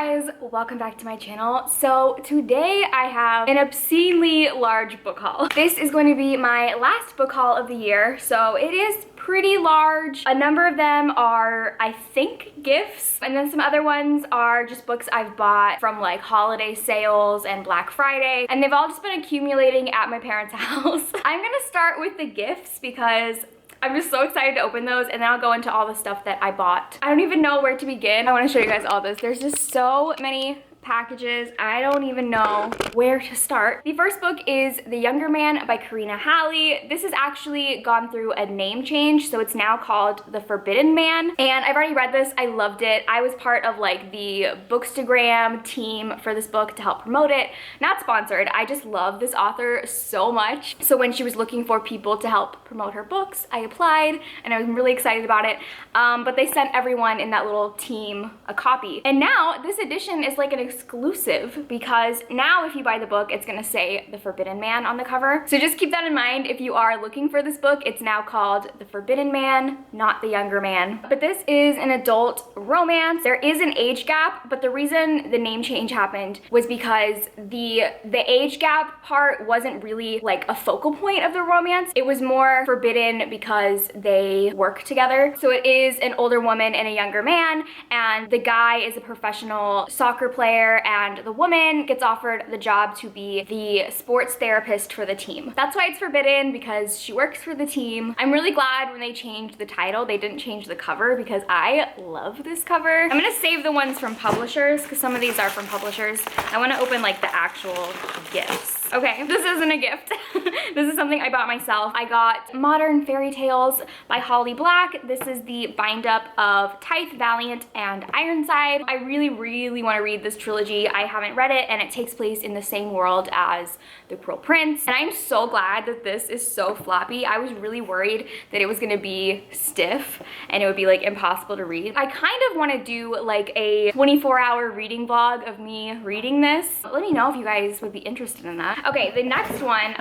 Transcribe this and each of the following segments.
guys, welcome back to my channel. So today I have an obscenely large book haul. This is going to be my last book haul of the year, so it is pretty large. A number of them are, I think, gifts, and then some other ones are just books I've bought from like holiday sales and Black Friday, and they've all just been accumulating at my parents' house. I'm gonna start with the gifts because I'm just so excited to open those, and then I'll go into all the stuff that I bought. I don't even know where to begin. I want to show you guys all this. There's just so many packages. I don't even know where to start. The first book is The Younger Man by Karina Halle. This has actually gone through a name change, so it's now called The Forbidden Man, and I've already read this. I loved it. I was part of like the Bookstagram team for this book to help promote it. Not sponsored. I just love this author so much. So when she was looking for people to help promote her books, I applied, and I was really excited about it. But they sent everyone in that little team a copy. And now this edition is like an exclusive, because now if you buy the book, it's gonna say The Forbidden Man on the cover. So just keep that in mind if you are looking for this book. It's now called The Forbidden Man, not The Younger Man. But this is an adult romance. There is an age gap, but the reason the name change happened was because the age gap part wasn't really like a focal point of the romance. It was more forbidden because they work together. So it is an older woman and a younger man, and the guy is a professional soccer player, and the woman gets offered the job to be the sports therapist for the team. That's why it's forbidden, because she works for the team. I'm really glad when they changed the title, they didn't change the cover, because I love this cover. I'm gonna save the ones from publishers, because some of these are from publishers. I wanna open like the actual gifts. Okay, this isn't a gift. This is something I bought myself. I got Modern Fairy Tales by Holly Black. This is the bind up of Tithe, Valiant, and Ironside. I really want to read this trilogy. I haven't read it, and it takes place in the same world as The Cruel Prince. And I'm so glad that this is so floppy. I was really worried that it was gonna be stiff and it would be like impossible to read. I kind of want to do like a 24-hour reading vlog of me reading this. Let me know if you guys would be interested in that. Okay, the next one,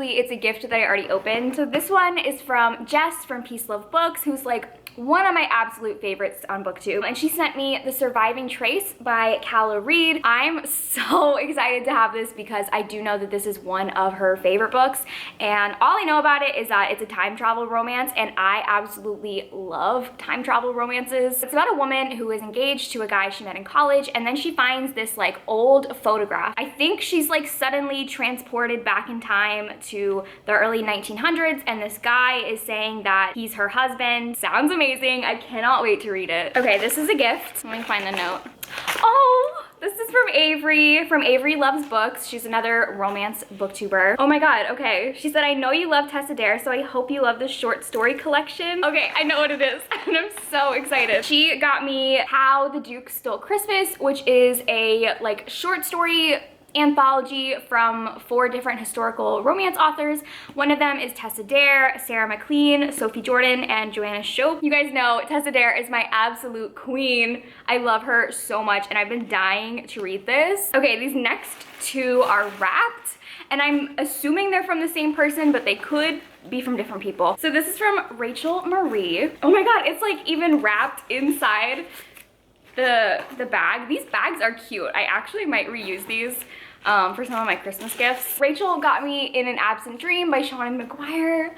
it's a gift that I already opened. So this one is from Jess from Peace Love Books, who's like one of my absolute favorites on BookTube, and she sent me The Surviving Trace by Calla Reed. I'm so excited to have this because I do know that this is one of her favorite books, and all I know about it is that it's a time travel romance, and I absolutely love time travel romances. It's about a woman who is engaged to a guy she met in college, and then she finds this like old photograph. I think she's like suddenly transported back in time to the early 1900s, and this guy is saying that he's her husband. Sounds amazing. I cannot wait to read it. Okay, this is a gift. Let me find the note. Oh, this is from Avery Loves Books. She's another romance booktuber. Oh my god, okay. She said, I know you love Tessa Dare, so I hope you love this short story collection. Okay, I know what it is, and I'm so excited. She got me How the Duke Stole Christmas, which is a like short story anthology from 4 different historical romance authors. One of them is Tessa Dare, Sarah MacLean, Sophie Jordan, and Joanna Shope. You guys know Tessa Dare is my absolute queen. I love her so much, and I've been dying to read this. Okay, these next 2 are wrapped, and I'm assuming they're from the same person, but they could be from different people. So this is from Rachel Marie. Oh my god, it's like even wrapped inside the bag. These bags are cute. I actually might reuse these for some of my Christmas gifts. Rachel got me In an Absent Dream by Seanan McGuire.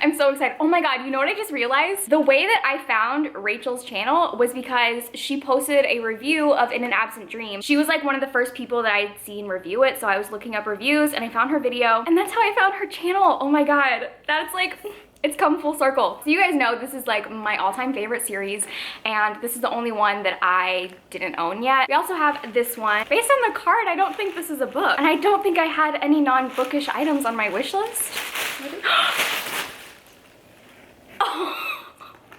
I'm so excited. Oh my god, you know what I just realized? The way that I found Rachel's channel was because she posted a review of In an Absent Dream. She was like one of the first people that I'd seen review it, so I was looking up reviews and I found her video, and that's how I found her channel. Oh my god, that's like, it's come full circle. So you guys know this is like my all-time favorite series, and this is the only one that I didn't own yet. We also have this one. Based on the card, I don't think this is a book, and I don't think I had any non-bookish items on my wish list.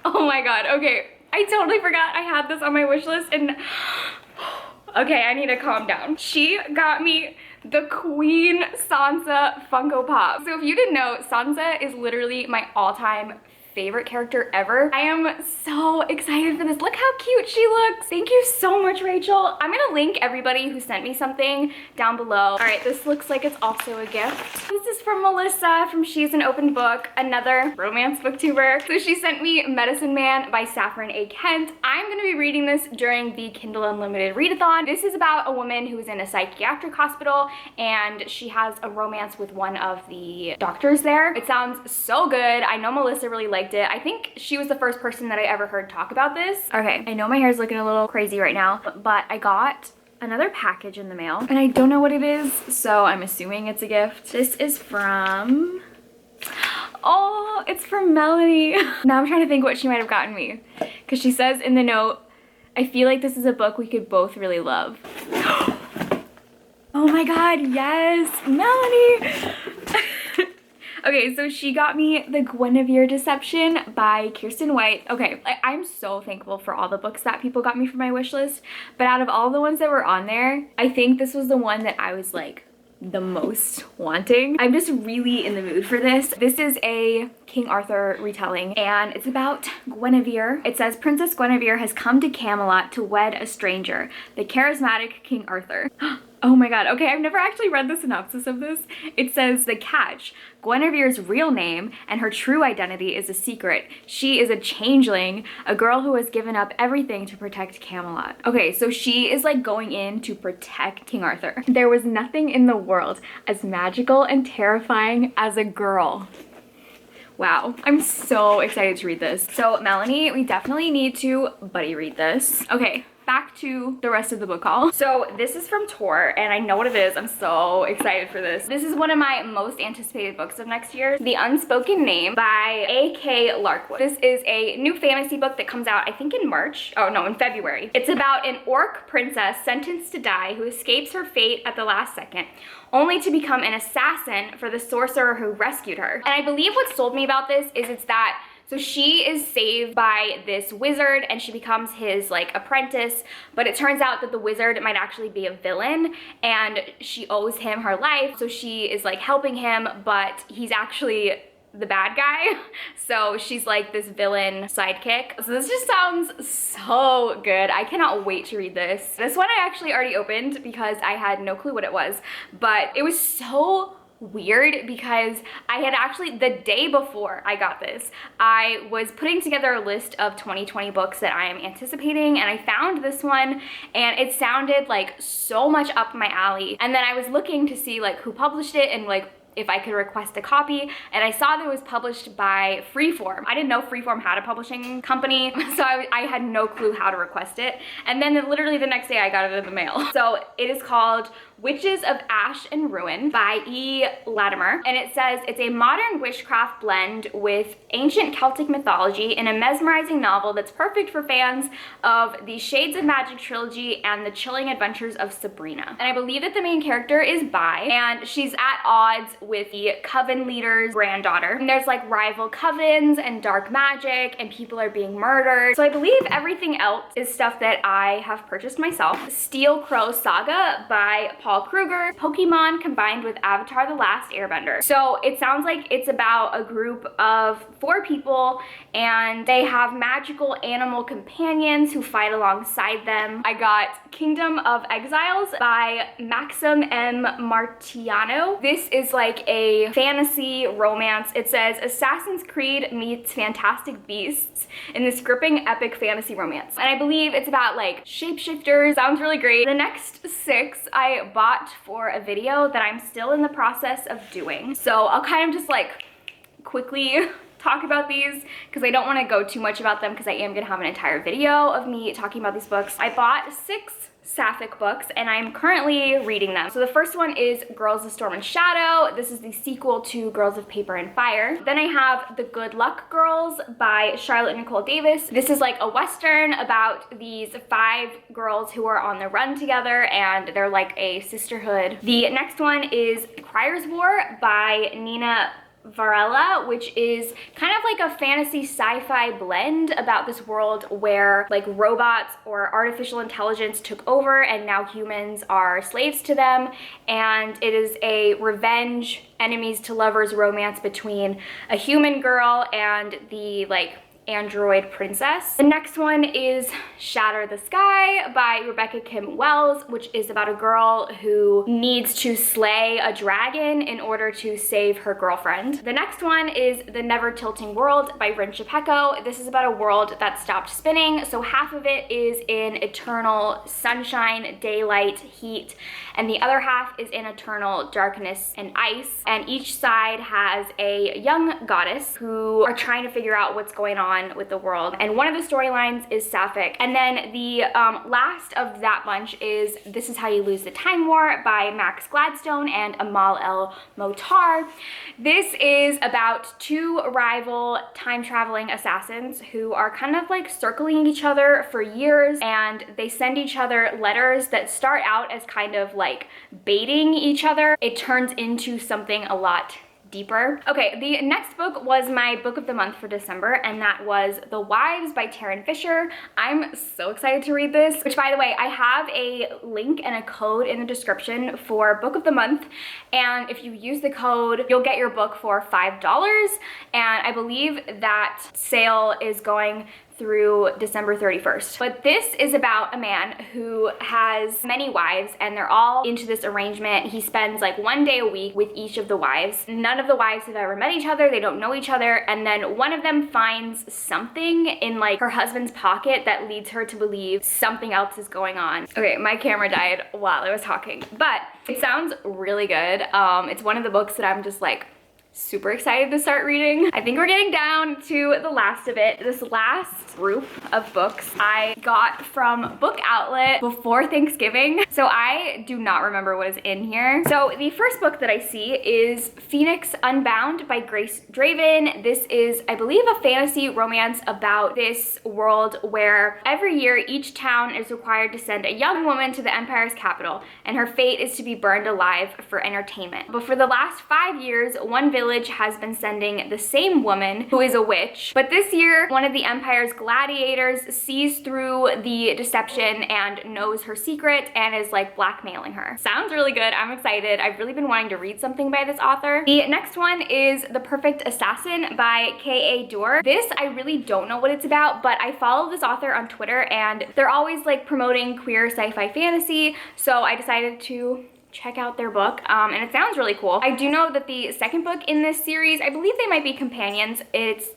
Oh my god, okay. I totally forgot I had this on my wish list, and okay, I need to calm down. She got me the Queen Sansa Funko Pop. So if you didn't know, Sansa is literally my all-time favorite character ever. I am so excited for this. Look how cute she looks. Thank you so much, Rachel. I'm gonna link everybody who sent me something down below. All right, this looks like it's also a gift. This is from Melissa from She's an Open Book, another romance booktuber. So she sent me Medicine Man by Saffron A. Kent. I'm gonna be reading this during the Kindle Unlimited readathon. This is about a woman who is in a psychiatric hospital and she has a romance with one of the doctors there. It sounds so good. I know Melissa really liked it. I think she was the first person that I ever heard talk about this. Okay, I know my hair is looking a little crazy right now, but I got another package in the mail and I don't know what it is, so I'm assuming it's a gift. This is from, oh, it's from Melanie. Now I'm trying to think what she might have gotten me, because she says in the note, I feel like this is a book we could both really love. Oh my god, yes, Melanie. Okay, so she got me The Guinevere Deception by Kiersten White. Okay, I'm so thankful for all the books that people got me for my wish list, but out of all the ones that were on there, I think this was the one that I was like the most wanting. I'm just really in the mood for this. This is a King Arthur retelling and it's about Guinevere. It says Princess Guinevere has come to Camelot to wed a stranger, the charismatic King Arthur. Oh my god, okay, I've never actually read the synopsis of this. It says, the catch, Guinevere's real name and her true identity is a secret. She is a changeling, a girl who has given up everything to protect Camelot. Okay, so she is like going in to protect King Arthur. There was nothing in the world as magical and terrifying as a girl. Wow, I'm so excited to read this. So Melanie, we definitely need to buddy read this. Okay, back to the rest of the book haul. So this is from Tor and I know what it is. I'm so excited for this. This is one of my most anticipated books of next year, The Unspoken Name by A.K. Larkwood. This is a new fantasy book that comes out I think in March. Oh no, in February. It's about an orc princess sentenced to die who escapes her fate at the last second, only to become an assassin for the sorcerer who rescued her. And I believe what sold me about this is it's that so she is saved by this wizard and she becomes his like apprentice, but it turns out that the wizard might actually be a villain and she owes him her life. So she is like helping him, but he's actually the bad guy. So she's like this villain sidekick. So this just sounds so good. I cannot wait to read this. This one I actually already opened because I had no clue what it was, but it was so weird because I had actually, the day before I got this, I was putting together a list of 2020 books that I am anticipating and I found this one and it sounded like so much up my alley. And then I was looking to see like who published it and like if I could request a copy, and I saw that it was published by Freeform. I didn't know Freeform had a publishing company, so I had no clue how to request it. And then literally the next day I got it in the mail. So it is called Witches of Ash and Ruin by E. Latimer. And it says it's a modern witchcraft blend with ancient Celtic mythology in a mesmerizing novel that's perfect for fans of the Shades of Magic trilogy and the chilling adventures of Sabrina. And I believe that the main character is Bi, and she's at odds with the coven leader's granddaughter. And there's like rival covens and dark magic and people are being murdered. So I believe everything else is stuff that I have purchased myself. Steel Crow Saga by Paul Kruger, Pokemon combined with Avatar: The Last Airbender. So it sounds like it's about a group of 4 people and they have magical animal companions who fight alongside them. I got Kingdom of Exiles by Maxim M. Martiano. This is like a fantasy romance. It says Assassin's Creed meets Fantastic Beasts in this gripping epic fantasy romance. And I believe it's about like shapeshifters. Sounds really great. The next 6 I bought for a video that I'm still in the process of doing. So I'll kind of just like quickly talk about these because I don't want to go too much about them because I am gonna have an entire video of me talking about these books. I bought 6 Sapphic books and I'm currently reading them. So the first one is Girls of Storm and Shadow. This is the sequel to Girls of Paper and Fire. Then I have The Good Luck Girls by Charlotte Nicole Davis. This is like a Western about these 5 girls who are on the run together and they're like a sisterhood. The next one is Crier's War by Nina Varela, which is kind of like a fantasy sci-fi blend about this world where like robots or artificial intelligence took over and now humans are slaves to them, and it is a revenge, enemies to lovers romance between a human girl and the like android princess. The next one is Shatter the Sky by Rebecca Kim Wells, which is about a girl who needs to slay a dragon in order to save her girlfriend. The next one is The Never Tilting World by Rin Chupeco. This is about a world that stopped spinning, so half of it is in eternal sunshine, daylight, heat, and the other half is in eternal darkness and ice, and each side has a young goddess who are trying to figure out what's going on with the world, and one of the storylines is sapphic. And then the last of that bunch is This Is How You Lose the Time War by Max Gladstone and Amal El Motar. This is about two rival time-traveling assassins who are kind of like circling each other for years, and they send each other letters that start out as kind of like baiting each other. It turns into something a lot deeper. Okay, the next book was my book of the month for December, and that was The Wives by Taryn Fisher. I'm so excited to read this, which by the way, I have a link and a code in the description for book of the month, and if you use the code, you'll get your book for $5, and I believe that sale is going through December 31st. But this is about a man who has many wives, and they're all into this arrangement. He spends like one day a week with each of the wives. None of the wives have ever met each other, they don't know each other, and then one of them finds something in like her husband's pocket that leads her to believe something else is going on. Okay, my camera died while I was talking, but it sounds really good. It's one of the books that I'm just like super excited to start reading. I think we're getting down to the last of it. This last group of books I got from Book Outlet before Thanksgiving, so I do not remember what is in here. So the first book that I see is Phoenix Unbound by Grace Draven. This is, I believe, a fantasy romance about this world where every year each town is required to send a young woman to the empire's capital, and her fate is to be burned alive for entertainment. But for the last 5 years, one village has been sending the same woman, who is a witch, but this year one of the empire's gladiators sees through the deception and knows her secret and is like blackmailing her. Sounds really good. I'm excited. I've really been wanting to read something by this author. The next one is The Perfect Assassin by K.A. Doer. This, I really don't know what it's about, but I follow this author on Twitter and they're always like promoting queer sci-fi fantasy, so I decided to check out their book, and it sounds really cool. I do know that the second book in this series, I believe they might be companions, it's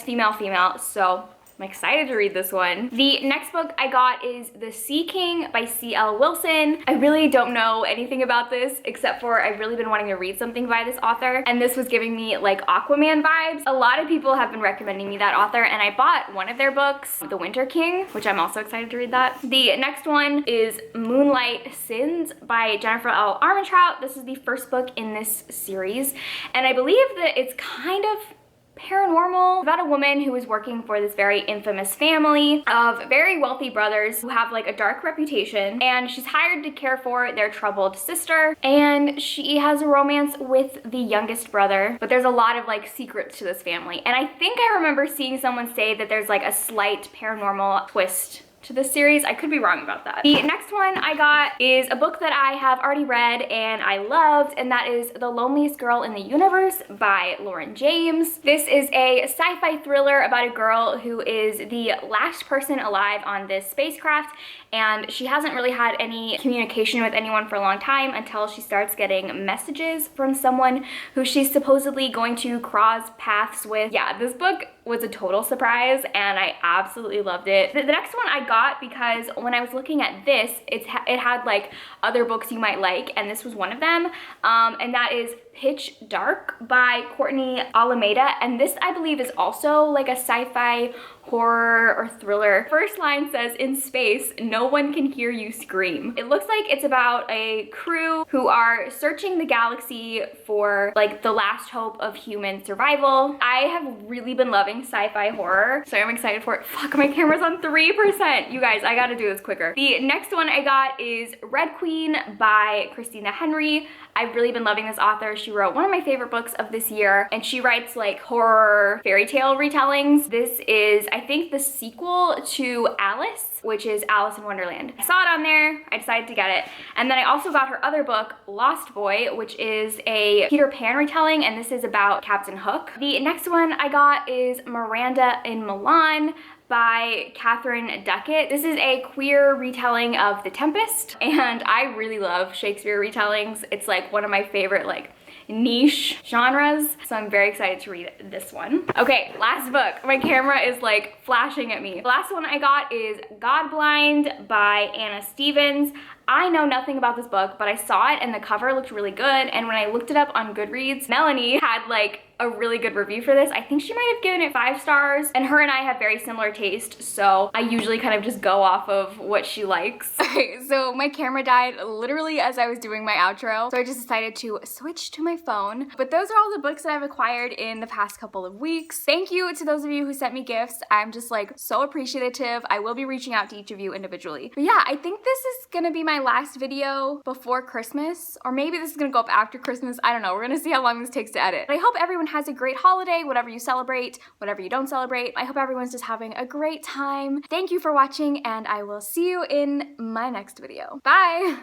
female, so I'm excited to read this one. The next book I got is The Sea King by C.L. Wilson. I really don't know anything about this except for I've really been wanting to read something by this author, and this was giving me like Aquaman vibes. A lot of people have been recommending me that author, and I bought one of their books, The Winter King, which I'm also excited to read that. The next one is Moonlight Sins by Jennifer L. Armentrout. This is the first book in this series, and I believe that it's kind of paranormal, about a woman who is working for this very infamous family of very wealthy brothers who have like a dark reputation, and she's hired to care for their troubled sister, and she has a romance with the youngest brother, but there's a lot of like secrets to this family, and I think I remember seeing someone say that there's like a slight paranormal twist to this series. I could be wrong about that. The next one I got is a book that I have already read and I loved, and that is The Loneliest Girl in the Universe by Lauren James. This is a sci-fi thriller about a girl who is the last person alive on this spacecraft, and she hasn't really had any communication with anyone for a long time until she starts getting messages from someone who she's supposedly going to cross paths with. Yeah, this book was a total surprise and I absolutely loved it. The next one I got because when I was looking at this, it had like other books you might like, and this was one of them, and that is Pitch Dark by Courtney Alameda, and this I believe is also like a sci-fi horror or thriller. First line says, "In space, no one can hear you scream." It looks like it's about a crew who are searching the galaxy for like the last hope of human survival. I have really been loving sci-fi horror, so I'm excited for it. Fuck, my camera's on 3%. You guys, I gotta do this quicker. The next one I got is Red Queen by Christina Henry. I've really been loving this author. She wrote one of my favorite books of this year, and she writes like horror fairy tale retellings. This is, I think, the sequel to Alice, which is Alice in Wonderland. I saw it on there, I decided to get it. And then I also got her other book, Lost Boy, which is a Peter Pan retelling, and this is about Captain Hook. The next one I got is Miranda in Milan by Catherine Duckett. This is a queer retelling of The Tempest, and I really love Shakespeare retellings. It's like one of my favorite like niche genres, so I'm very excited to read this one. Okay, last book. My camera is like flashing at me. The last one I got is Godblind by Anna Stevens. I know nothing about this book, but I saw it and the cover looked really good, and when I looked it up on Goodreads, Melanie had like a really good review for this. I think she might have given it 5 stars, and her and I have very similar taste, so I usually kind of just go off of what she likes. Okay, so my camera died literally as I was doing my outro, so I just decided to switch to my phone. But those are all the books that I've acquired in the past couple of weeks. Thank you to those of you who sent me gifts. I'm just like so appreciative. I will be reaching out to each of you individually. But yeah, I think this is gonna be my last video before Christmas, or maybe this is gonna go up after Christmas. I don't know. We're gonna see how long this takes to edit. But I hope everyone has a great holiday, whatever you celebrate, whatever you don't celebrate. I hope everyone's just having a great time. Thank you for watching, and I will see you in my next video. Bye!